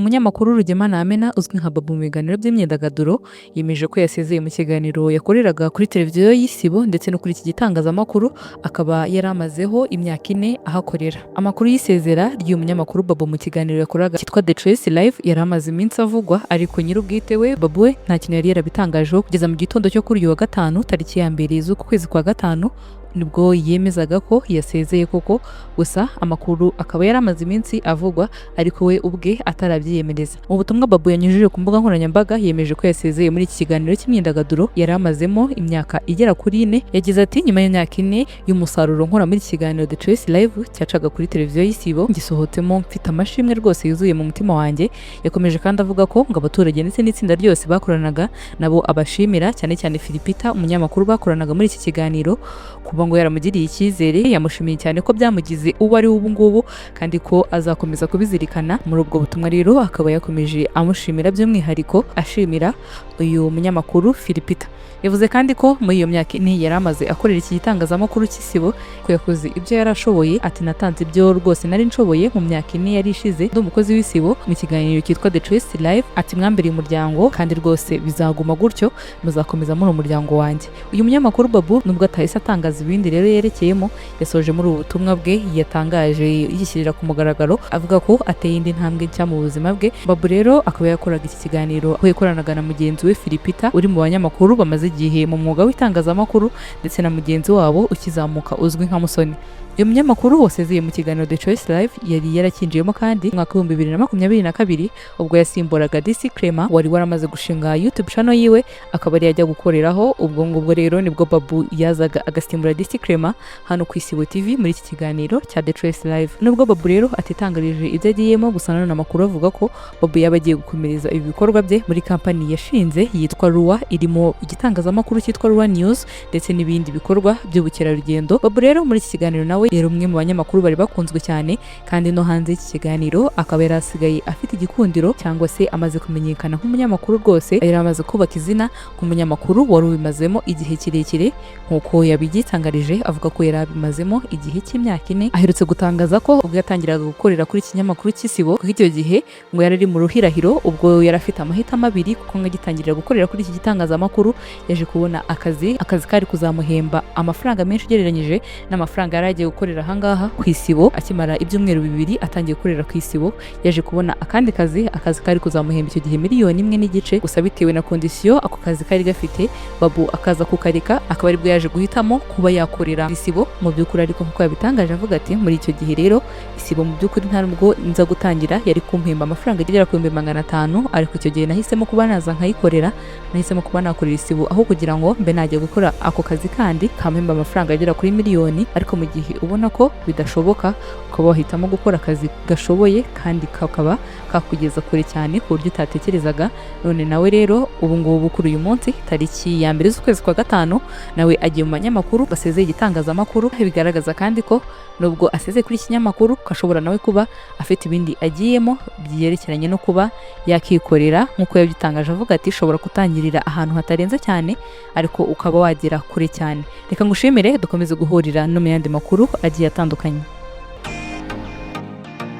Umunyamakuru Rugemanamena uzwi nka Babu mu biganiro by'imyidagaduro yemeje ko yasezeye mu kiganiro yakoreraga kuri televiziyo y'Isibo ndetse no kuri iki gitangazamakuru akaba yaramazeho imyaka 4 ahakorera. Amakuru y'isezera ry'uyu munyamakuru Babu mu kiganiro yakoraga cyitwa Dore live yaramaze iminsi avugwa, ariko nyir'ubwite we Babu we nta kintu yari yarabitangajeho kugeza mu gitondo cyo kuri uyu wa gatanu tariki ya 2 z'uku kwezi kwa gatanu nibwo yemezaga ko yasezeye koko, gusa amakuru akaba yaramaze iminsi avugwa ariko we ubwe atarabyiyemereza. Mu butumwa Babu yanyujije ku mbuga nkoranyambaga yemeje ko yasezeye muri iki kiganiro cy'imyidagaduro yaramazemo imyaka igera kuri 4. Yagize ati nyuma y'imyaka 4 y'umusaruro nkora muri iki kiganiro The Live cyacaga kuri televiziyo y'Isibo ngisohotsemo mfite amashimwe rwose yuzuye mu mutima wanjye. Yakomeje kandi avuga ko ngo abaturage ndetse n'itsinda ryose bakoranaga nabo abashimira, cyane cyane Philipita umunyamakuru bakoranaga muri iki kiganiro kuba ngo yaramugiriye icyizere. Yamushimiye cyane ko byamugize uwo ari ubu ngubu kandi ko azakomeza kubizirikana. Muri ubwo butumwa rero akaba yakomeje amushimira by'umwihariko ashimira uyu munyamakuru Philipita. Yavuze kandi ko muri iyo myaka 4 yaramaze akorera iki gitangazamakuru cy'Isibo ko yakoze ibyo yarashoboye. Ati natanze ibyo rwose nari nshoboye mu myaka 4 yari ishize ndi umukozi w'Isibo mu kiganiro cyitwa The Live. Ati mwambiriye umuryango kandi rwose bizaguma gutyo, muzakomeza muri umuryango wanjye. Uyu munyamakuru Babu nubwo atahise atangaza ibindi rero yerekeyemo, yasoje muri ubu butumwa bwe yatangaje yishyirira ku mugaragaro avuga ko ateye indi ntambwe nshya mu buzima bwe. Babu rero akaba yakoraga iki kiganiro aho yakoranaga na mugenzi we Philipita uri mu banyamakuru bamaze igihe mu mwuga w'itangazamakuru ndetse na mugenzi wabo ukizamuka uzwi nka Musoni. Uyu munyamakuru wasezeye mu kiganiro The Live yari yarakinjiyemo kandi mwaka 2022 ubwo yasimburaga Clement wari waramaze gushinga YouTube channel yiwe akaba ari yajya gukoreraho. Ubwo rero nibwo Babu yazaga agasimbura Clement hano ku Isibo Tv muri iki kiganiro cya The Live. Nubwo Babu rero atitangarije ibyo agiyemo, gusa nanone amakuru avuga ko Babu yabagiye gukomereza ibi bikorwa bye muri kampani yashinze yitwa RYAHINDURA, irimo igitangazamakuru cyitwa RYAHINDURA News ndetse n'ibindi bikorwa by'ubukerarugendo. Babu rero muri iki kiganiro nawe yari umwe mu banyamakuru bari bakunzwe cyane kandi no hanze y'iki kiganiro akaba yarasigaye afite igikundiro cyangwa se amaze kumenyekana nk'umunyamakuru rwose. Yari amaze kubaka izina nk'umunyamakuru wari ubimazemo igihe kirekire nk'uko yabigitangarije, avuga ko yari abimazemo igihe cy'imyaka 4. Aherutse gutangaza ko ubwo yatangiraga gukorera kuri iki kinyamakuru cy'Isibo kuko icyo gihe ngo yari mu ruhirahiro, ubwo yari afite amahitamo 2 kuko ngagitangirira gukorera kuri iki gitangazamakuru yaje kubona akazi kari kuzamuhemba amafaranga menshi ugereranyije n'amafaranga yari agiye gukorera ahangaha ku Isibo. Akimara ibyumweru 2 atangiye gukorera ku Isibo yaje kubona akandi kazi kari kuzamuhemba icyo gihe 1.5 miliyoni, gusa bitewe na kondisiyo ako kazi kari gafite Babu akaza kukareka, akaba aribwo yaje guhitamo kuba yakorera Isibo mu by'ukuri. Ariko nkuko yabitangaje avuga ati muri icyo gihe rero Isibo mu by'ukuri nta nubwo nza gutangira yari kumpemba amafaranga agera ku 500, ariko icyo gihe nahisemo kuba naza nkayikorera, nahisemo kuba nakorera Isibo aho kugira ngo mbe najya gukora ako kazi kandi kampemba amafaranga agera kuri 1 miliyoni. Ariko mu gihe ubona ko bidashoboka ukaba wahitamo gukora akazi gashoboye kandi kakaba kakugeza kure cyane ku buryo utatekerezaga. None nawe rero ubu ngubu kuri uyu munsi tariki ya 2 z'ukwezi kwa gatanu nawe agiye mu banyamakuru basezeye igitangazamakuru. Bigaragaza kandi ko nubwo asezeye kuri ikinyamakuru kashobora nawe kuba afite ibindi agiyemo byerekeranye no kuba yakikorera nk'uko yabitangaje avuga ati shobora kutangirira ahantu hatarenze cyane ariko ukaba wagera kure cyane. Reka ngushimire, dukomeze guhurira no mu yandi makuru agiye atandukanye.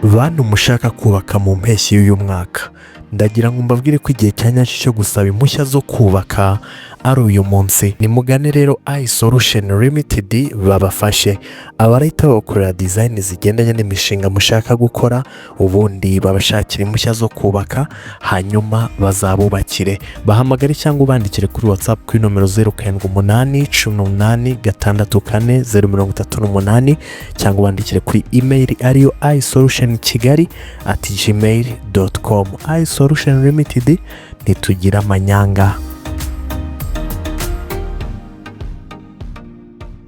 Bantu mushaka kubaka mu mpeshyi y'uyu mwaka, ndagira ngo mbabwire ko igihe cyanyacyo cyo gusaba impushya zo kubaka ari uyu munsi. Ni mugane rero iSolution Limited babafashe, abarahita bakorera design zigendanye n'imishinga mushaka gukora, ubundi babashakira impushya zo kubaka hanyuma bazabubakire. Bahamagare cyangwa ubandikire kuri WhatsApp kuri nomero 0781186408 cyangwa ubandikire kuri email ariyo isolutionkigali@gmail.com. iSolution Limited ntitugira amanyanga.